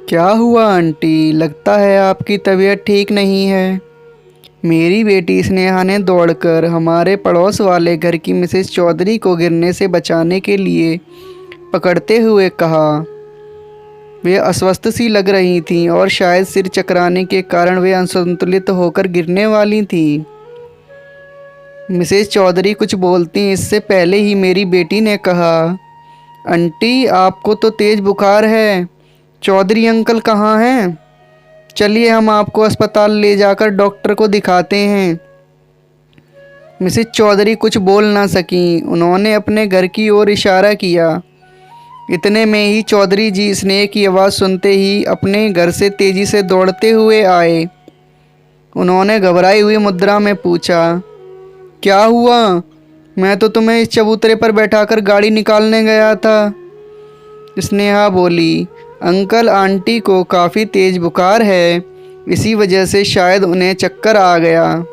क्या हुआ आंटी? लगता है आपकी तबीयत ठीक नहीं है। मेरी बेटी स्नेहा ने दौड़कर हमारे पड़ोस वाले घर की मिसेस चौधरी को गिरने से बचाने के लिए पकड़ते हुए कहा। वे अस्वस्थ सी लग रही थीं और शायद सिर चकराने के कारण वे असंतुलित होकर गिरने वाली थीं। मिसेस चौधरी कुछ बोलती इससे पहले ही मेरी बेटी ने कहा, आंटी आपको तो तेज बुखार है। चौधरी अंकल कहाँ हैं? चलिए हम आपको अस्पताल ले जाकर डॉक्टर को दिखाते हैं। मिसेस चौधरी कुछ बोल ना सकीं। उन्होंने अपने घर की ओर इशारा किया। इतने में ही चौधरी जी स्नेह की आवाज़ सुनते ही अपने घर से तेज़ी से दौड़ते हुए आए। उन्होंने घबराई हुई मुद्रा में पूछा, क्या हुआ? मैं तो तुम्हें इस चबूतरे पर बैठाकर गाड़ी निकालने गया था। स्नेहा बोली, अंकल आंटी को काफ़ी तेज़ बुखार है, इसी वजह से शायद उन्हें चक्कर आ गया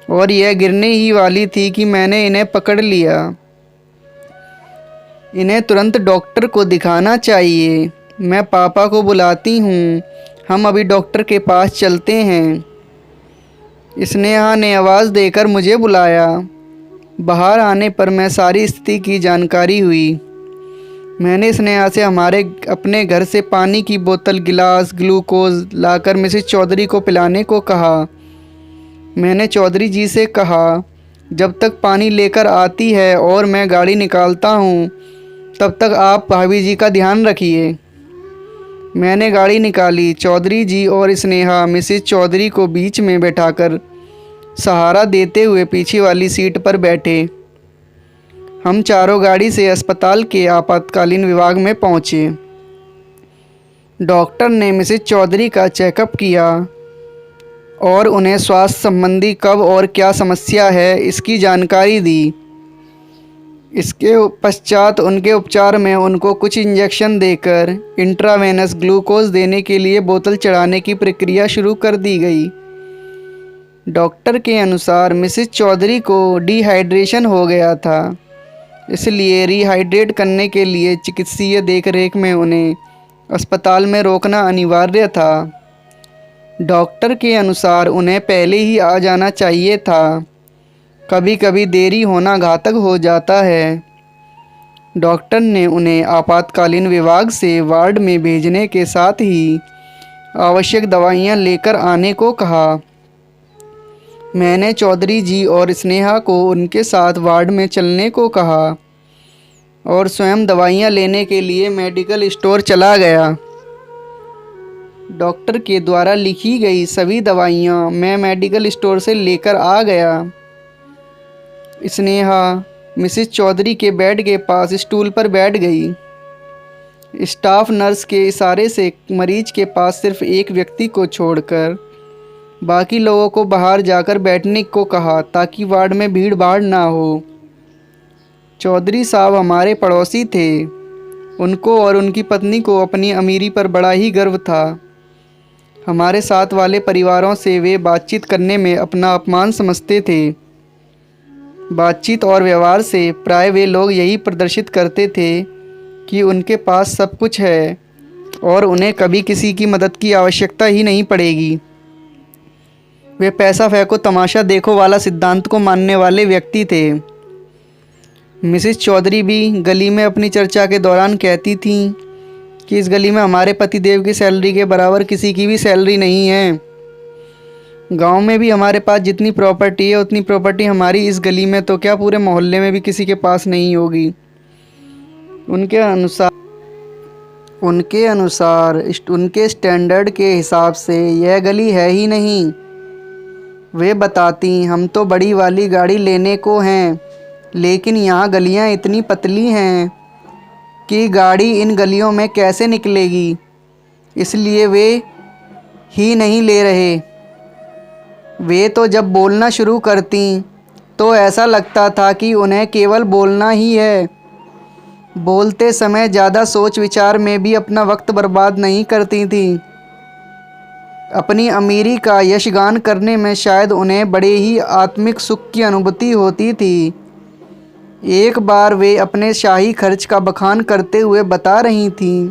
और यह गिरने ही वाली थी कि मैंने इन्हें पकड़ लिया। इन्हें तुरंत डॉक्टर को दिखाना चाहिए। मैं पापा को बुलाती हूँ, हम अभी डॉक्टर के पास चलते हैं। स्नेहा ने आवाज़ देकर मुझे बुलाया। बाहर आने पर मैं सारी स्थिति की जानकारी हुई। मैंने स्नेहा से हमारे अपने घर से पानी की बोतल, गिलास, ग्लूकोज लाकर मिसेस चौधरी को पिलाने को कहा। मैंने चौधरी जी से कहा, जब तक पानी लेकर आती है और मैं गाड़ी निकालता हूँ, तब तक आप भाभी जी का ध्यान रखिए। मैंने गाड़ी निकाली। चौधरी जी और स्नेहा मिसेस चौधरी को बीच में बैठाकर सहारा देते हुए पीछे वाली सीट पर बैठे। हम चारों गाड़ी से अस्पताल के आपातकालीन विभाग में पहुंचे। डॉक्टर ने मिसेस चौधरी का चेकअप किया और उन्हें स्वास्थ्य संबंधी कब और क्या समस्या है इसकी जानकारी दी। इसके पश्चात उनके उपचार में उनको कुछ इंजेक्शन देकर इंट्रावेनस ग्लूकोज देने के लिए बोतल चढ़ाने की प्रक्रिया शुरू कर दी गई। डॉक्टर के अनुसार मिसेस चौधरी को डिहाइड्रेशन हो गया था, इसलिए रिहाइड्रेट करने के लिए चिकित्सीय देखरेख में उन्हें अस्पताल में रोकना अनिवार्य था। डॉक्टर के अनुसार उन्हें पहले ही आ जाना चाहिए था। कभी कभी देरी होना घातक हो जाता है। डॉक्टर ने उन्हें आपातकालीन विभाग से वार्ड में भेजने के साथ ही आवश्यक दवाइयाँ लेकर आने को कहा। मैंने चौधरी जी और स्नेहा को उनके साथ वार्ड में चलने को कहा और स्वयं दवाइयाँ लेने के लिए मेडिकल स्टोर चला गया। डॉक्टर के द्वारा लिखी गई सभी दवाइयाँ मैं मेडिकल स्टोर से लेकर आ गया। स्नेहा मिसेस चौधरी के बेड के पास स्टूल पर बैठ गई। स्टाफ नर्स के इशारे से मरीज के पास सिर्फ एक व्यक्ति को छोड़कर बाकी लोगों को बाहर जाकर बैठने को कहा ताकि वार्ड में भीड़ भाड़ ना हो। चौधरी साहब हमारे पड़ोसी थे। उनको और उनकी पत्नी को अपनी अमीरी पर बड़ा ही गर्व था। हमारे साथ वाले परिवारों से वे बातचीत करने में अपना अपमान समझते थे। बातचीत और व्यवहार से प्राय वे लोग यही प्रदर्शित करते थे कि उनके पास सब कुछ है और उन्हें कभी किसी की मदद की आवश्यकता ही नहीं पड़ेगी। वे पैसा फेंको तमाशा देखो वाला सिद्धांत को मानने वाले व्यक्ति थे। मिसेस चौधरी भी गली में अपनी चर्चा के दौरान कहती थीं कि इस गली में हमारे पतिदेव की सैलरी के बराबर किसी की भी सैलरी नहीं है। गांव में भी हमारे पास जितनी प्रॉपर्टी है उतनी प्रॉपर्टी हमारी इस गली में तो क्या पूरे मोहल्ले में भी किसी के पास नहीं होगी। उनके अनुसार उनके स्टैंडर्ड के हिसाब से यह गली है ही नहीं। वे बताती, हम तो बड़ी वाली गाड़ी लेने को हैं, लेकिन यहाँ गलियाँ इतनी पतली हैं कि गाड़ी इन गलियों में कैसे निकलेगी, इसलिए वे ही नहीं ले रहे। वे तो जब बोलना शुरू करती तो ऐसा लगता था कि उन्हें केवल बोलना ही है। बोलते समय ज़्यादा सोच विचार में भी अपना वक्त बर्बाद नहीं करती थी। अपनी अमीरी का यशगान करने में शायद उन्हें बड़े ही आत्मिक सुख की अनुभूति होती थी। एक बार वे अपने शाही खर्च का बखान करते हुए बता रही थीं,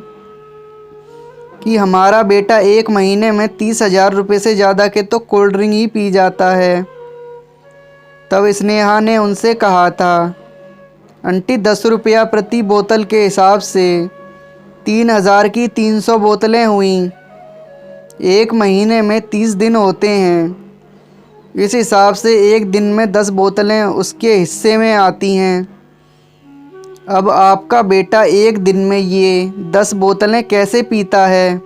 कि हमारा बेटा 1 महीने में 30,000 रुपये से ज़्यादा के तो कोल्ड ड्रिंक ही पी जाता है। तब स्नेहा ने उनसे कहा था, आंटी 10 रुपया प्रति बोतल के हिसाब से 3,000 की 300 बोतलें हुईं। 1 महीने में 30 दिन होते हैं। इस हिसाब से एक दिन में 10 बोतलें उसके हिस्से में आती हैं। अब आपका बेटा एक दिन में ये 10 बोतलें कैसे पीता है?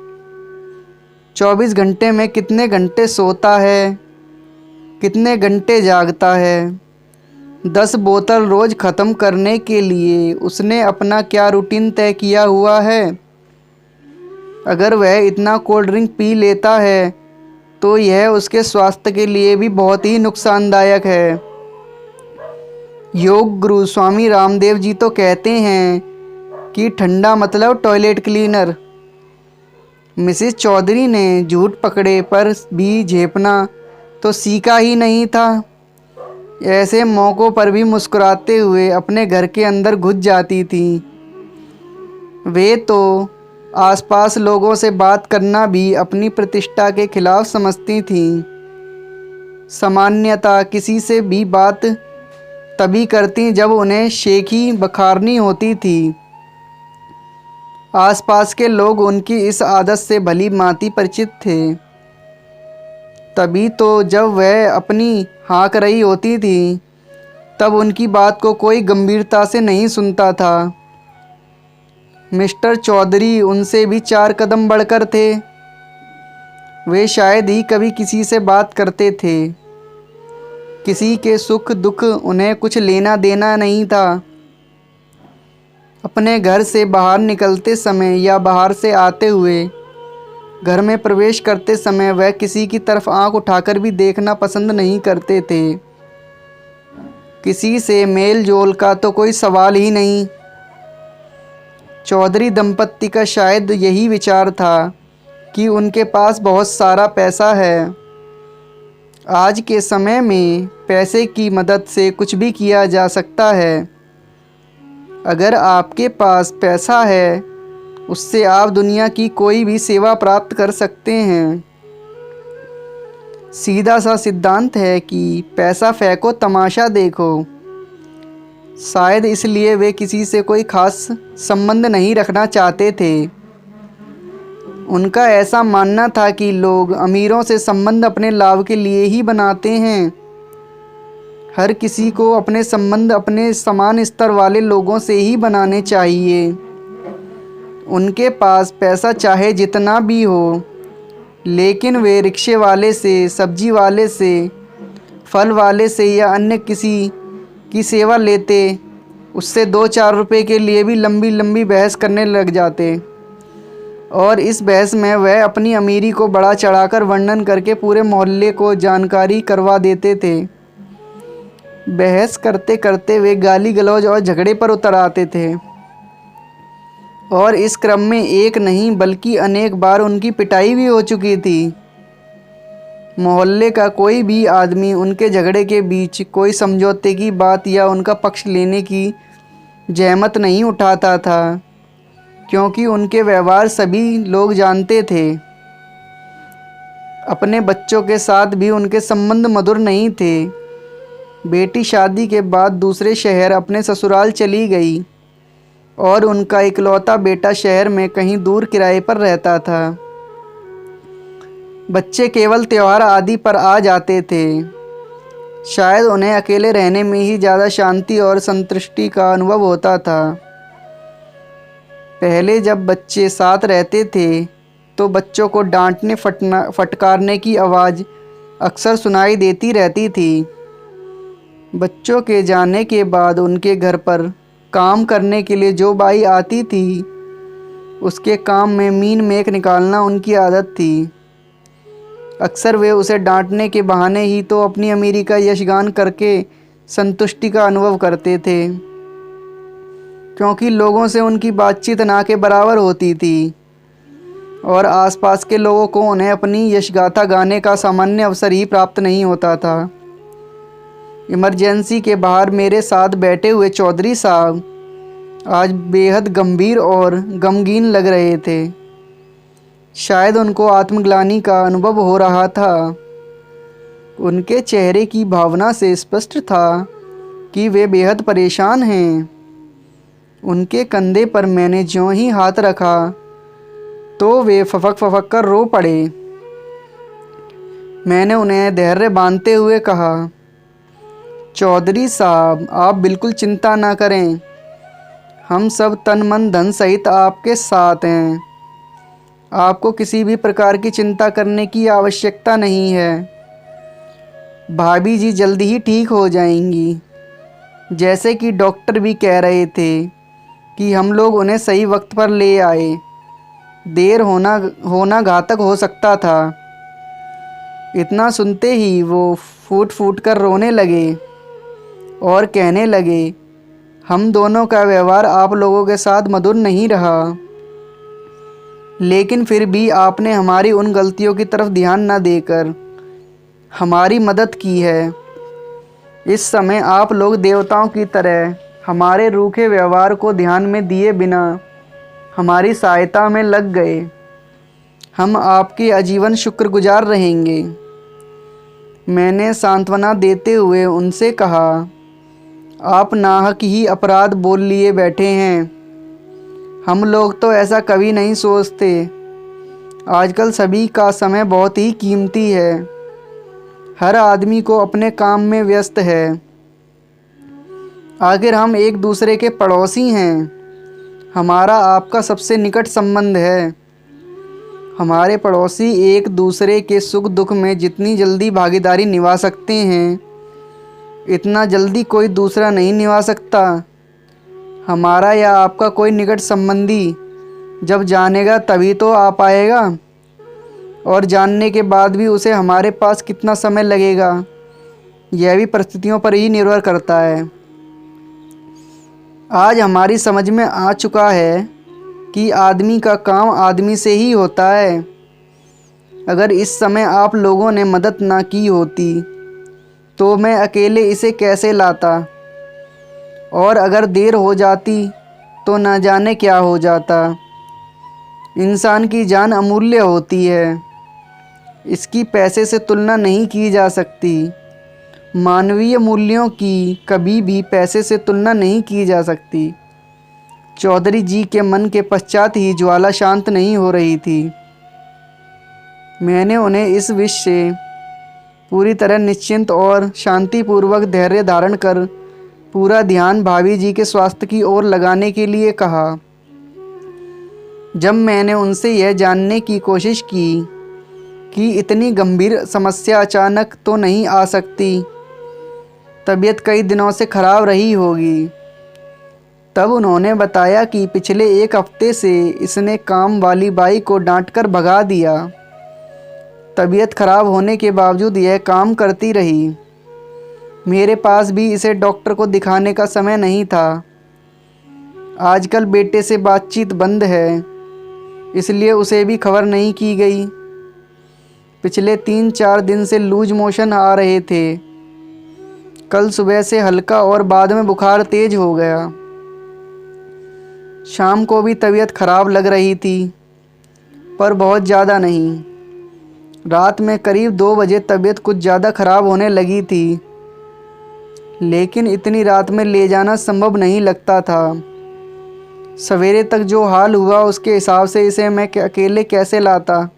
24 घंटे में कितने घंटे सोता है, कितने घंटे जागता है? 10 बोतल रोज़ ख़त्म करने के लिए उसने अपना क्या रूटीन तय किया हुआ है? अगर वह इतना कोल्ड ड्रिंक पी लेता है तो यह उसके स्वास्थ्य के लिए भी बहुत ही नुकसानदायक है। योग गुरु स्वामी रामदेव जी तो कहते हैं कि ठंडा मतलब टॉयलेट क्लीनर। मिसेस चौधरी ने झूठ पकड़े पर भी झेपना तो सीखा ही नहीं था। ऐसे मौक़ों पर भी मुस्कुराते हुए अपने घर के अंदर घुस जाती थी। वे तो आसपास लोगों से बात करना भी अपनी प्रतिष्ठा के खिलाफ समझती थीं। सामान्यतः किसी से भी बात तभी करती जब उन्हें शेखी बखारनी होती थी। आसपास के लोग उनकी इस आदत से भली भांति परिचित थे। तभी तो जब वह अपनी हाँक रही होती थी तब उनकी बात को कोई गंभीरता से नहीं सुनता था। मिस्टर चौधरी उनसे भी 4 कदम बढ़कर थे। वे शायद ही कभी किसी से बात करते थे। किसी के सुख दुख उन्हें कुछ लेना देना नहीं था। अपने घर से बाहर निकलते समय या बाहर से आते हुए घर में प्रवेश करते समय वह किसी की तरफ आंख उठाकर भी देखना पसंद नहीं करते थे। किसी से मेल जोल का तो कोई सवाल ही नहीं। चौधरी दंपत्ति का शायद यही विचार था कि उनके पास बहुत सारा पैसा है। आज के समय में पैसे की मदद से कुछ भी किया जा सकता है। अगर आपके पास पैसा है उससे आप दुनिया की कोई भी सेवा प्राप्त कर सकते हैं। सीधा सा सिद्धांत है कि पैसा फेंको तमाशा देखो। शायद इसलिए वे किसी से कोई खास संबंध नहीं रखना चाहते थे। उनका ऐसा मानना था कि लोग अमीरों से संबंध अपने लाभ के लिए ही बनाते हैं। हर किसी को अपने संबंध अपने समान स्तर वाले लोगों से ही बनाने चाहिए। उनके पास पैसा चाहे जितना भी हो, लेकिन वे रिक्शे वाले से, सब्जी वाले से, फल वाले से या अन्य किसी की सेवा लेते, उससे 2-4 रुपए के लिए भी लंबी लंबी बहस करने लग जाते और इस बहस में वह अपनी अमीरी को बड़ा चढ़ाकर वर्णन करके पूरे मोहल्ले को जानकारी करवा देते थे। बहस करते करते वे गाली गलौज और झगड़े पर उतर आते थे और इस क्रम में एक नहीं बल्कि अनेक बार उनकी पिटाई भी हो चुकी थी। मोहल्ले का कोई भी आदमी उनके झगड़े के बीच कोई समझौते की बात या उनका पक्ष लेने की जहमत नहीं उठाता था, क्योंकि उनके व्यवहार सभी लोग जानते थे। अपने बच्चों के साथ भी उनके संबंध मधुर नहीं थे। बेटी शादी के बाद दूसरे शहर अपने ससुराल चली गई और उनका इकलौता बेटा शहर में कहीं दूर किराए पर रहता था। बच्चे केवल त्योहार आदि पर आ जाते थे। शायद उन्हें अकेले रहने में ही ज़्यादा शांति और संतुष्टि का अनुभव होता था। पहले जब बच्चे साथ रहते थे तो बच्चों को डांटने फटकारने की आवाज़ अक्सर सुनाई देती रहती थी। बच्चों के जाने के बाद उनके घर पर काम करने के लिए जो बाई आती थी उसके काम में मीन मेख निकालना उनकी आदत थी। अक्सर वे उसे डांटने के बहाने ही तो अपनी अमीरी का यशगान करके संतुष्टि का अनुभव करते थे, क्योंकि लोगों से उनकी बातचीत ना के बराबर होती थी और आसपास के लोगों को उन्हें अपनी यशगाथा गाने का सामान्य अवसर ही प्राप्त नहीं होता था। इमरजेंसी के बाहर मेरे साथ बैठे हुए चौधरी साहब आज बेहद गंभीर और गमगीन लग रहे थे। शायद उनको आत्मग्लानि का अनुभव हो रहा था। उनके चेहरे की भावना से स्पष्ट था कि वे बेहद परेशान हैं। उनके कंधे पर मैंने ज्यों ही हाथ रखा तो वे फफक फफक कर रो पड़े। मैंने उन्हें धैर्य बांधते हुए कहा, चौधरी साहब, आप बिल्कुल चिंता ना करें। हम सब तन मन धन सहित आपके साथ हैं। आपको किसी भी प्रकार की चिंता करने की आवश्यकता नहीं है। भाभी जी जल्दी ही ठीक हो जाएंगी। जैसे कि डॉक्टर भी कह रहे थे कि हम लोग उन्हें सही वक्त पर ले आए। देर होना घातक हो सकता था। इतना सुनते ही वो फूट फूट कर रोने लगे और कहने लगे, हम दोनों का व्यवहार आप लोगों के साथ मधुर नहीं रहा, लेकिन फिर भी आपने हमारी उन गलतियों की तरफ ध्यान न देकर हमारी मदद की है। इस समय आप लोग देवताओं की तरह हमारे रूखे व्यवहार को ध्यान में दिए बिना हमारी सहायता में लग गए। हम आपके आजीवन शुक्रगुजार रहेंगे। मैंने सांत्वना देते हुए उनसे कहा, आप नाहक ही अपराध बोल लिए बैठे हैं। हम लोग तो ऐसा कभी नहीं सोचते। आजकल सभी का समय बहुत ही कीमती है। हर आदमी को अपने काम में व्यस्त है। आखिर हम एक दूसरे के पड़ोसी हैं। हमारा आपका सबसे निकट संबंध है। हमारे पड़ोसी एक दूसरे के सुख दुख में जितनी जल्दी भागीदारी निभा सकते हैं, इतना जल्दी कोई दूसरा नहीं निभा सकता। हमारा या आपका कोई निकट संबंधी जब जानेगा तभी तो आ पाएगा, और जानने के बाद भी उसे हमारे पास कितना समय लगेगा, यह भी परिस्थितियों पर ही निर्भर करता है। आज हमारी समझ में आ चुका है कि आदमी का काम आदमी से ही होता है। अगर इस समय आप लोगों ने मदद ना की होती तो मैं अकेले इसे कैसे लाता, और अगर देर हो जाती तो न जाने क्या हो जाता। इंसान की जान अमूल्य होती है। इसकी पैसे से तुलना नहीं की जा सकती। मानवीय मूल्यों की कभी भी पैसे से तुलना नहीं की जा सकती। चौधरी जी के मन के पश्चात ही ज्वाला शांत नहीं हो रही थी। मैंने उन्हें इस विषय से पूरी तरह निश्चिंत और शांतिपूर्वक धैर्य धारण कर पूरा ध्यान भाभी जी के स्वास्थ्य की ओर लगाने के लिए कहा। जब मैंने उनसे यह जानने की कोशिश की कि इतनी गंभीर समस्या अचानक तो नहीं आ सकती, तबीयत कई दिनों से खराब रही होगी, तब उन्होंने बताया कि पिछले एक हफ्ते से इसने काम वाली बाई को डांटकर भगा दिया। तबीयत खराब होने के बावजूद यह काम करती रही। मेरे पास भी इसे डॉक्टर को दिखाने का समय नहीं था। आजकल बेटे से बातचीत बंद है, इसलिए उसे भी खबर नहीं की गई। पिछले 3-4 दिन से लूज मोशन आ रहे थे। कल सुबह से हल्का और बाद में बुखार तेज हो गया। शाम को भी तबीयत खराब लग रही थी, पर बहुत ज़्यादा नहीं। रात में करीब 2 बजे तबीयत कुछ ज़्यादा खराब होने लगी थी, लेकिन इतनी रात में ले जाना संभव नहीं लगता था। सवेरे तक जो हाल हुआ उसके हिसाब से इसे मैं अकेले कैसे लाता।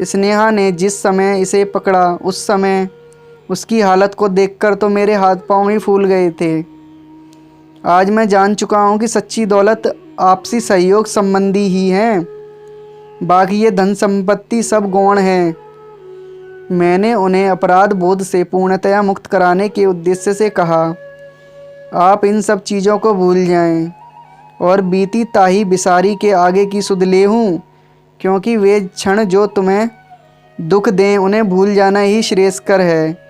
स्नेहा ने जिस समय इसे पकड़ा उस समय उसकी हालत को देखकर तो मेरे हाथ पांव ही फूल गए थे। आज मैं जान चुका हूँ कि सच्ची दौलत आपसी सहयोग संबंधी ही है, बाकी ये धन संपत्ति सब गौण है। मैंने उन्हें अपराध बोध से पूर्णतया मुक्त कराने के उद्देश्य से कहा, आप इन सब चीज़ों को भूल जाएं और बीती ताही बिसारी के आगे की सुध ले हूँ, क्योंकि वे क्षण जो तुम्हें दुख दें उन्हें भूल जाना ही श्रेयस्कर है।